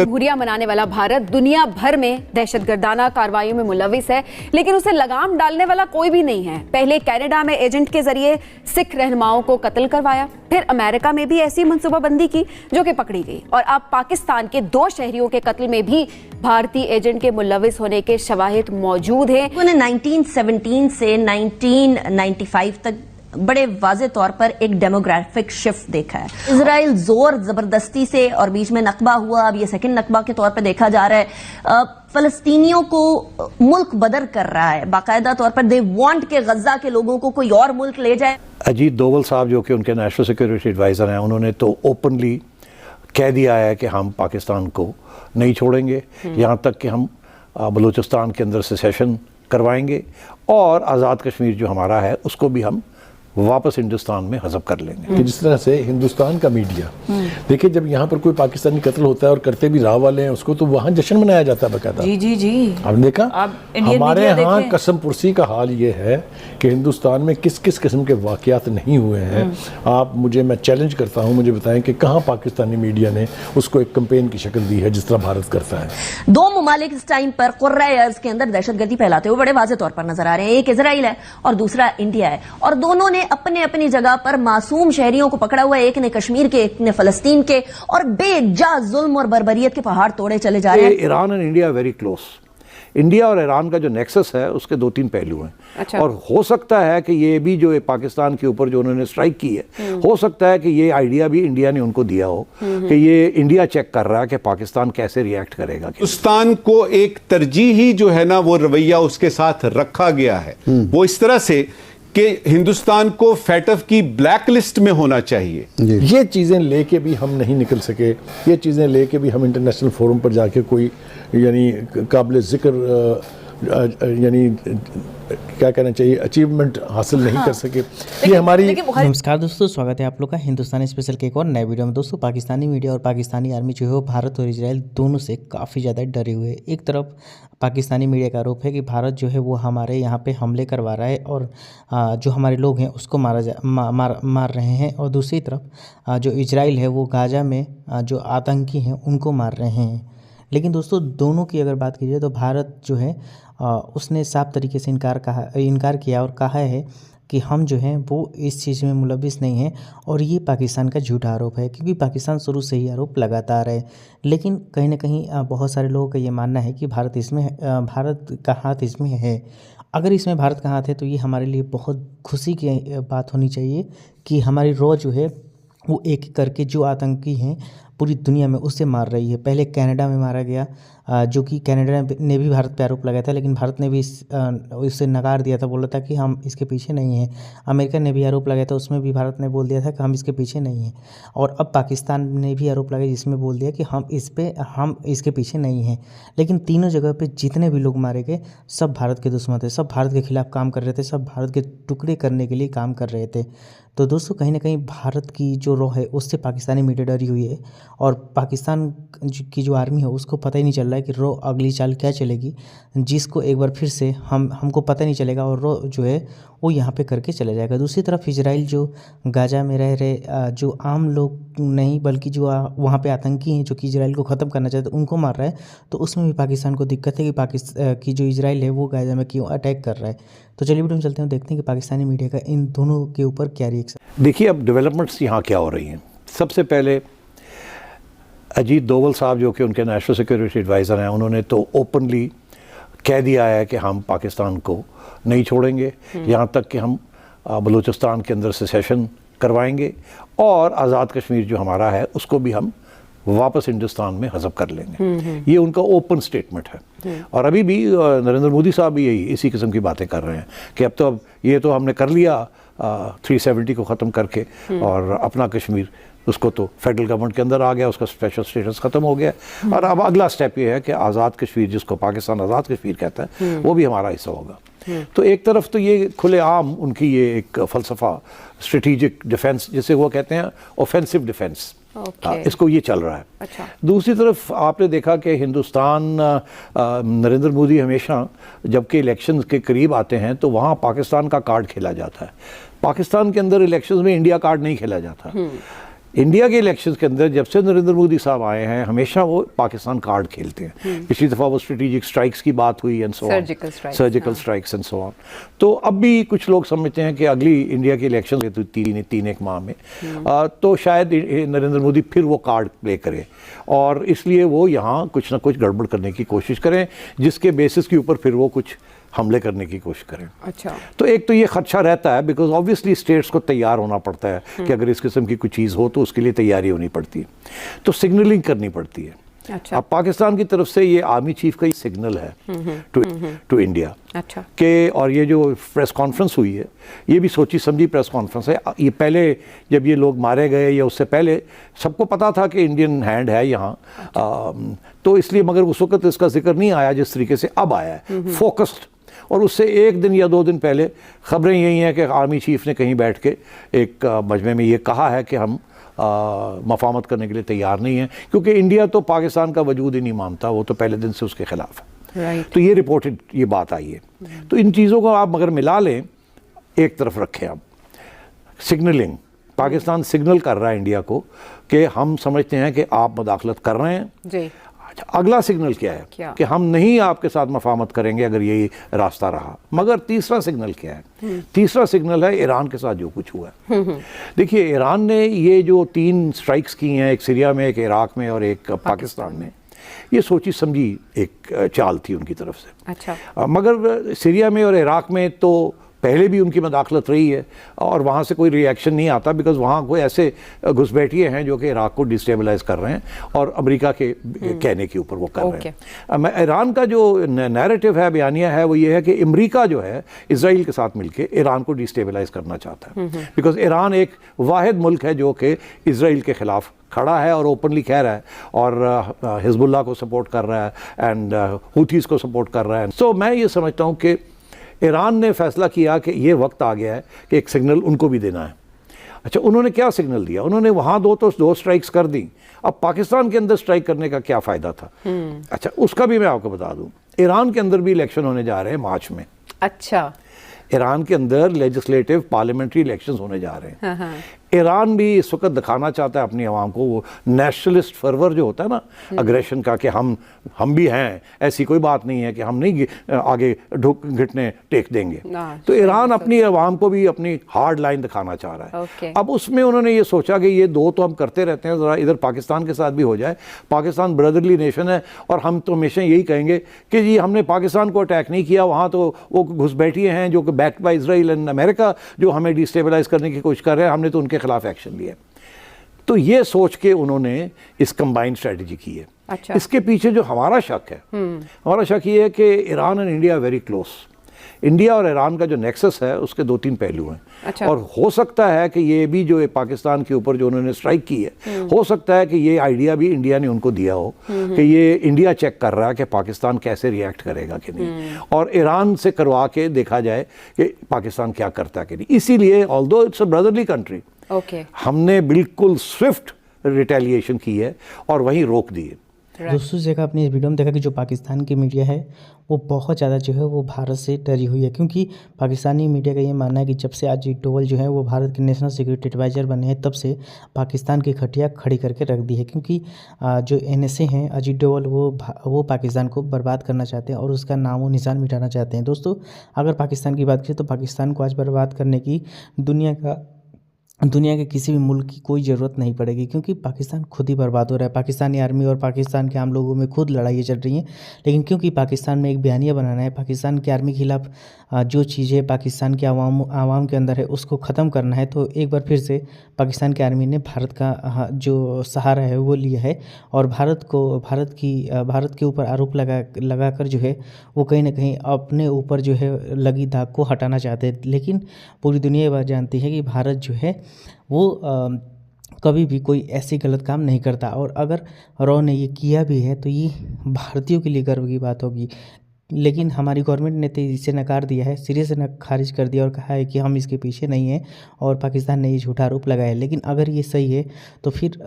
जमहूरिया मनाने वाला भारत दुनिया भर में दहशतगर्दाना कार्रवाइयों में मुलविस है, लेकिन उसे लगाम डालने वाला कोई भी नहीं है। पहले कनाडा में एजेंट के जरिए सिख रहनुमाओं को कत्ल करवाया, फिर अमेरिका में भी ऐसी मनसूबाबंदी की जो कि पकड़ी गई, और अब पाकिस्तान के 2 शहरियों के कत्ल में भी भारतीय एजेंट के मुलविस होने के शवाहिद मौजूद हैं। उन्होंने 1917 से 1995 तक बड़े वाज़े तौर पर एक डेमोग्राफिक शिफ्ट देखा है। इजराइल जोर जबरदस्ती से और बीच में नकबा हुआ, अब ये सेकंड नकबा के तौर पर देखा जा रहा है। फलस्तीनियों को मुल्क बदर कर रहा है बाकायदा तौर पर। दे वांट के गजा के लोगों को कोई और मुल्क ले जाए। अजीत डोवल साहब जो कि उनके नेशनल सिक्योरिटी एडवाइज़र हैं, उन्होंने तो ओपनली कह दिया है कि हम पाकिस्तान को नहीं छोड़ेंगे, यहाँ तक कि हम बलूचिस्तान के अंदर सेसेशन करवाएंगे और आज़ाद कश्मीर जो हमारा है उसको भी हम वापस हिंदुस्तान में हज़ब कर लेंगे। कि जिस तरह से हिंदुस्तान का मीडिया देखिए, जब यहाँ पर कोई पाकिस्तानी कत्ल होता है और करते भी राह वाले हैं उसको, तो वहाँ जश्न मनाया जाता है बकायदा। जी जी जी, आपने देखा हमारे यहाँ कसम पुरसी का हाल ये है कि हिंदुस्तान में किस किस किस्म के वाक़यात नहीं हुए हैं। आप मैं चैलेंज करता हूँ, मुझे बताएं कि कहाँ पाकिस्तानी मीडिया ने उसको एक कैंपेन की शक्ल दी है जिस तरह भारत करता है। 2 ममालिक इस टाइम पर कुर्राए अर्ज़ के अंदर दहशतगर्दी फैलाते हुए बड़े वाज़े तौर पर नजर आ रहे हैं। एक इजराइल है और दूसरा इंडिया है, और दोनों ने अपने अपनी जगह पर मासूम शहरियों को पकड़ा हुआ है। एक ने कश्मीर के, एक ने फलस्तीन के, और बेजा जुल्म और बर्बरियत के पहाड़ तोड़े चले जा रहे हैं। Iran and India very close. India और ईरान का जो नेक्सस है उसके 2-3 पहलू हैं। अच्छा। और हो सकता है कि ये भी जो पाकिस्तान के ऊपर जो उन्होंने स्ट्राइक की है, हो सकता है कि ये आइडिया भी इंडिया ने उनको दिया हो कि ये इंडिया चेक कर रहा है कि पाकिस्तान कैसे रिएक्ट करेगा। हिंदुस्तान को एक तरजीही जो है ना वो रवैया उसके साथ रखा गया है, वो इस तरह से कि हिंदुस्तान को फैटफ की ब्लैक लिस्ट में होना चाहिए। ये चीज़ें लेके भी हम नहीं निकल सके, ये चीज़ें लेके भी हम इंटरनेशनल फोरम पर जाके कोई यानी काबिल ज़िक्र यानी क्या कहना चाहिए अचीवमेंट हासिल नहीं कर सके। ये हमारी। नमस्कार दोस्तों, स्वागत है आप लोग का हिंदुस्तानी स्पेशल के एक और नए वीडियो में। दोस्तों, पाकिस्तानी मीडिया और पाकिस्तानी आर्मी जो है वो भारत और इजराइल दोनों से काफ़ी ज़्यादा डरे हुए हैं। एक तरफ पाकिस्तानी मीडिया का आरोप है कि भारत जो है वो हमारे यहाँ पे हमले करवा रहा है और जो हमारे लोग हैं उसको मार रहे हैं, और दूसरी तरफ जो इजराइल है वो गाजा में जो आतंकी हैं उनको मार रहे हैं। लेकिन दोस्तों, दोनों की अगर बात कीजिए तो भारत जो है उसने साफ तरीके से इनकार किया और कहा है कि हम जो हैं वो इस चीज़ में मुलविस नहीं हैं, और ये पाकिस्तान का झूठा आरोप है, क्योंकि पाकिस्तान शुरू से ही आरोप लगाता आ रहा है। लेकिन कहीं ना कहीं बहुत सारे लोगों का ये मानना है कि भारत का हाथ इसमें है। अगर इसमें भारत का हाथ है तो ये हमारे लिए बहुत खुशी की बात होनी चाहिए कि हमारी रॉ जो है वो एक करके जो आतंकी हैं पूरी दुनिया में उससे मार रही है। पहले कनाडा में मारा गया, जो कि कनाडा ने भी भारत पे आरोप लगाया था, लेकिन भारत ने भी इससे नकार दिया था, बोला था कि हम इसके पीछे नहीं हैं। अमेरिका ने भी आरोप लगाया था, उसमें भी भारत ने बोल दिया था कि हम इसके पीछे नहीं हैं। और अब पाकिस्तान ने भी आरोप लगाया जिसमें बोल दिया कि हम इसके पीछे नहीं हैं। लेकिन तीनों जगह पे जितने भी लोग मारे गए सब भारत के दुश्मन थे, सब भारत के खिलाफ काम कर रहे थे, सब भारत के टुकड़े करने के लिए काम कर रहे थे। तो दोस्तों, कहीं ना कहीं भारत की जो रॉ है उससे पाकिस्तानी मीडिया डरी हुई है, और पाकिस्तान की जो आर्मी है उसको पता ही नहीं चल रहा है कि रॉ अगली चाल क्या चलेगी, जिसको एक बार फिर से हमको पता नहीं चलेगा, और रॉ जो है वो यहाँ पे करके चला जाएगा। दूसरी तरफ इजराइल जो गाजा में रह रहे जो आम लोग नहीं बल्कि जो वहाँ पे आतंकी हैं जो कि इजराइल को ख़त्म करना चाहते हैं उनको मार रहा है, तो उसमें भी पाकिस्तान को दिक्कत है कि पाकिस्तान की जो इजराइल है वो गाजा में क्यों अटैक कर रहा है। तो चलिए वीडियो में चलते हैं, देखते हैं कि पाकिस्तानी मीडिया का इन दोनों के ऊपर क्या रिएक्शन। देखिए, अब डेवलपमेंट्स यहाँ क्या हो रही हैं। सबसे पहले अजीत डोवल साहब जो कि उनके नेशनल सिक्योरिटी एडवाइज़र हैं, उन्होंने तो ओपनली कह दिया है कि हम पाकिस्तान को नहीं छोड़ेंगे, यहाँ तक कि हम बलूचिस्तान के अंदर सेसेशन करवाएंगे और आज़ाद कश्मीर जो हमारा है उसको भी हम वापस हिंदुस्तान में हज़ब कर लेंगे। ये उनका ओपन स्टेटमेंट है। और अभी भी नरेंद्र मोदी साहब भी इसी किस्म की बातें कर रहे हैं कि अब ये तो हमने कर लिया 370 को ख़त्म करके, और अपना कश्मीर उसको तो फेडरल गवर्नमेंट के अंदर आ गया, उसका स्पेशल स्टेटस ख़त्म हो गया, और अब अगला स्टेप ये है कि आज़ाद कश्मीर, जिसको पाकिस्तान आज़ाद कश्मीर कहता है, वो भी हमारा हिस्सा होगा। तो एक तरफ तो ये खुलेआम उनकी ये एक फ़लसफ़ा स्ट्रेटेजिक डिफेंस, जिसे वो कहते हैं ऑफेंसिव डिफेंस, इसको ये चल रहा है। अच्छा। दूसरी तरफ आपने देखा कि हिंदुस्तान, नरेंद्र मोदी हमेशा जबकि इलेक्शंस के करीब आते हैं तो वहाँ पाकिस्तान का कार्ड खेला जाता है। पाकिस्तान के अंदर इलेक्शंस में इंडिया कार्ड नहीं खेला जाता। इंडिया के इलेक्शंस के अंदर जब से नरेंद्र मोदी साहब आए हैं हमेशा वो पाकिस्तान कार्ड खेलते हैं। पिछली दफ़ा वो स्ट्रेटेजिक स्ट्राइक्स की बात हुई and so on, surgical strikes and so on. तो अब भी कुछ लोग समझते हैं कि अगली इंडिया के इलेक्शन तो तीन एक माह में तो शायद नरेंद्र मोदी फिर वो कार्ड प्ले करें और इसलिए वो यहाँ कुछ ना कुछ गड़बड़ करने की कोशिश करें जिसके बेसिस के ऊपर फिर वो कुछ हमले करने की कोशिश करें। अच्छा, तो एक तो ये खदशा रहता है बिकॉज ऑब्वियसली स्टेट्स को तैयार होना पड़ता है कि अगर इस किस्म की कोई चीज़ हो तो उसके लिए तैयारी होनी पड़ती है, तो सिग्नलिंग करनी पड़ती है। अच्छा, अब पाकिस्तान की तरफ से ये आर्मी चीफ का ही सिग्नल है टू इंडिया। अच्छा, के और ये जो प्रेस कॉन्फ्रेंस हुई है ये भी सोची समझी प्रेस कॉन्फ्रेंस है। ये पहले जब ये लोग मारे गए या उससे पहले सबको पता था कि इंडियन हैंड है यहाँ। तो इसलिए मगर उस वक्त इसका जिक्र नहीं आया जिस तरीके से अब आया है, फोकस्ड। और उससे एक दिन या 2 दिन पहले खबरें यही हैं कि आर्मी चीफ ने कहीं बैठ के एक मजमे में ये कहा है कि हम मफामत करने के लिए तैयार नहीं हैं क्योंकि इंडिया तो पाकिस्तान का वजूद ही नहीं मानता, वो तो पहले दिन से उसके खिलाफ है। तो ये रिपोर्टेड ये बात आई है। तो इन चीज़ों को आप मगर मिला लें, एक तरफ रखें आप सिग्नलिंग, पाकिस्तान सिग्नल कर रहा है इंडिया को कि हम समझते हैं कि आप मुदाखलत कर रहे हैं जी। अगला सिग्नल क्या है कि हम नहीं आपके साथ मफामत करेंगे अगर यही रास्ता रहा। मगर तीसरा सिग्नल क्या है? तीसरा सिग्नल है ईरान के साथ जो कुछ हुआ है। देखिए ईरान ने ये जो 3 स्ट्राइक्स की हैं, एक सीरिया में, एक इराक में और एक पाकिस्तान में, ये सोची समझी एक चाल थी उनकी तरफ से। अच्छा, मगर सीरिया में और इराक में तो पहले भी उनकी मदाखलत रही है और वहाँ से कोई रिएक्शन नहीं आता बिकॉज वहाँ कोई ऐसे घुसपैठिए हैं जो कि इराक को डिस्टेबलाइज कर रहे हैं और अमेरिका के कहने के ऊपर वो कर रहे हैं। ईरान का जो नैरेटिव है, बयानिया है, वो ये है कि अमेरिका जो है इजराइल के साथ मिलकर ईरान को डिस्टेबलाइज करना चाहता है बिकॉज ईरान एक वाहिद मुल्क है जो कि इजराइल के खिलाफ खड़ा है और ओपनली कह रहा है और हिजबुल्लाह को सपोर्ट कर रहा है एंड हुथीज़ को सपोर्ट कर रहा है। सो मैं ये समझता हूँ कि ईरान ने फैसला किया कि ये वक्त आ गया है कि एक सिग्नल उनको भी देना है। अच्छा, उन्होंने क्या सिग्नल दिया? उन्होंने वहाँ 2 स्ट्राइक्स कर दी। अब पाकिस्तान के अंदर स्ट्राइक करने का क्या फ़ायदा था? अच्छा, उसका भी मैं आपको बता दूँ, ईरान के अंदर भी इलेक्शन होने जा रहे हैं मार्च में। अच्छा, ईरान के अंदर लेजिस्लेटिव पार्लियामेंट्री इलेक्शंस होने जा रहे हैं। ईरान भी इस वक्त दिखाना चाहता है अपनी आवाम को वो नेशनलिस्ट फर्वर जो होता है ना, अग्रेशन का, कि हम भी हैं, ऐसी कोई बात नहीं है कि हम नहीं आगे घुटने टेक देंगे। तो ईरान अपनी आवाम को भी अपनी हार्ड लाइन दिखाना चाह रहा है। अब उसमें उन्होंने ये सोचा कि ये 2 तो हम करते रहते हैं, ज़रा इधर पाकिस्तान के साथ भी हो जाए। पाकिस्तान ब्रदरली नेशन है और हम तो हमेशा यही कहेंगे कि जी हमने पाकिस्तान को अटैक नहीं किया, वहाँ तो वो घुसपैठिए हैं जो कि backed by Israel and America जो हमें डिस्टेबलाइज करने की कोशिश कर रहे हैं, हमने तो उनके खिलाफ एक्शन लिया। तो ये सोच के उन्होंने इस कंबाइंड स्ट्रेटजी की है। अच्छा। इसके पीछे जो हमारा शक है, हमारा शक ये है कि Iran and India very close. India और ईरान का जो नेक्सस है उसके 2-3 पहलू हैं। अच्छा। और हो सकता है कि ये भी जो पाकिस्तान के ऊपर जो उन्होंने स्ट्राइक की है, हो सकता है कि ये आइडिया भी इंडिया ने उनको दिया हो कि ये इंडिया चेक कर रहा है कि पाकिस्तान कैसे रिएक्ट करेगा कि नहीं, और ईरान से करवा के देखा जाए कि पाकिस्तान क्या करता है कि नहीं। इसीलिए although it's a brotherly country, हमने बिल्कुल स्विफ्ट रिटेलिएशन की है और वहीं रोक दी है। दोस्तों, जगह आपने इस वीडियो में देखा कि जो पाकिस्तान की मीडिया है वो बहुत ज़्यादा जो है वो भारत से डरी हुई है, क्योंकि पाकिस्तानी मीडिया का ये मानना है कि जब से अजीत डोवल जो है वो भारत के नेशनल सिक्योरिटी एडवाइज़र बने हैं तब से पाकिस्तान की खटिया खड़ी करके रख दी है, क्योंकि जो NSA हैं अजीत डोवल वो पाकिस्तान को बर्बाद करना चाहते हैं और उसका नामो निशान मिटाना चाहते हैं। दोस्तों, अगर पाकिस्तान की बात करें तो पाकिस्तान को आज बर्बाद करने की दुनिया के किसी भी मुल्क की कोई ज़रूरत नहीं पड़ेगी, क्योंकि पाकिस्तान खुद ही बर्बाद हो रहा है। पाकिस्तानी आर्मी और पाकिस्तान के आम लोगों में खुद लड़ाइयाँ चल रही हैं, लेकिन क्योंकि पाकिस्तान में एक बयानिया बनाना है, पाकिस्तान की आर्मी के खिलाफ जो चीज़ें पाकिस्तान के आवाम के अंदर है उसको ख़त्म करना है, तो एक बार फिर से पाकिस्तान की आर्मी ने भारत का जो सहारा है वो लिया है और भारत के ऊपर आरोप लगाकर जो है वो कहीं ना कहीं अपने ऊपर जो है लगी दाग को हटाना चाहते हैं। लेकिन पूरी दुनिया ये बात जानती है कि भारत जो है वो कभी भी कोई ऐसी गलत काम नहीं करता, और अगर रॉ ने ये किया भी है तो ये भारतीयों के लिए गर्व की बात होगी। लेकिन हमारी गवर्नमेंट ने तो इसे नकार दिया है, सिरे से खारिज कर दिया और कहा है कि हम इसके पीछे नहीं हैं और पाकिस्तान ने ये झूठा आरोप लगाया है। लेकिन अगर ये सही है तो फिर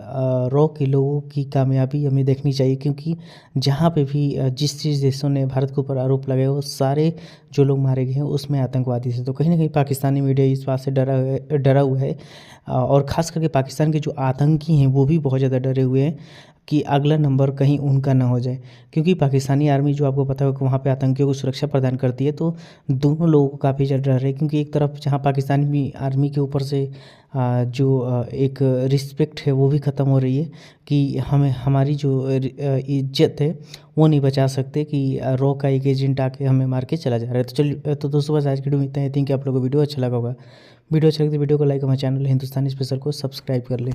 रॉ के लोगों की कामयाबी हमें देखनी चाहिए, क्योंकि जहाँ पे भी जिस देशों ने भारत के ऊपर आरोप लगाए वो सारे जो लोग मारे गए हैं उसमें आतंकवादी थे। तो कहीं ना कहीं पाकिस्तानी मीडिया इस बात से डरा हुआ है और ख़ास करके पाकिस्तान के जो आतंकी हैं वो भी बहुत ज़्यादा डरे हुए हैं कि अगला नंबर कहीं उनका ना हो जाए, क्योंकि पाकिस्तानी आर्मी जो आपको पता है कि वहाँ पे आतंकियों को सुरक्षा प्रदान करती है। तो दोनों लोगों को काफ़ी ज़्यादा डर है, क्योंकि एक तरफ जहाँ पाकिस्तानी आर्मी के ऊपर से जो एक रिस्पेक्ट है वो भी ख़त्म हो रही है कि हमें हमारी जो इज्जत है वो नहीं बचा सकते कि रॉ का एक एजेंट आके हमें मार के चला जा रहा है। तो चलिए, तो दोस्तों बस आज की वीडियो में इतना ही। थिंक आप लोगों को वीडियो अच्छा लगा होगा। वीडियो अच्छा लगे तो वीडियो को लाइक, हमारे चैनल हिंदुस्तानी स्पेशल को सब्सक्राइब कर लें।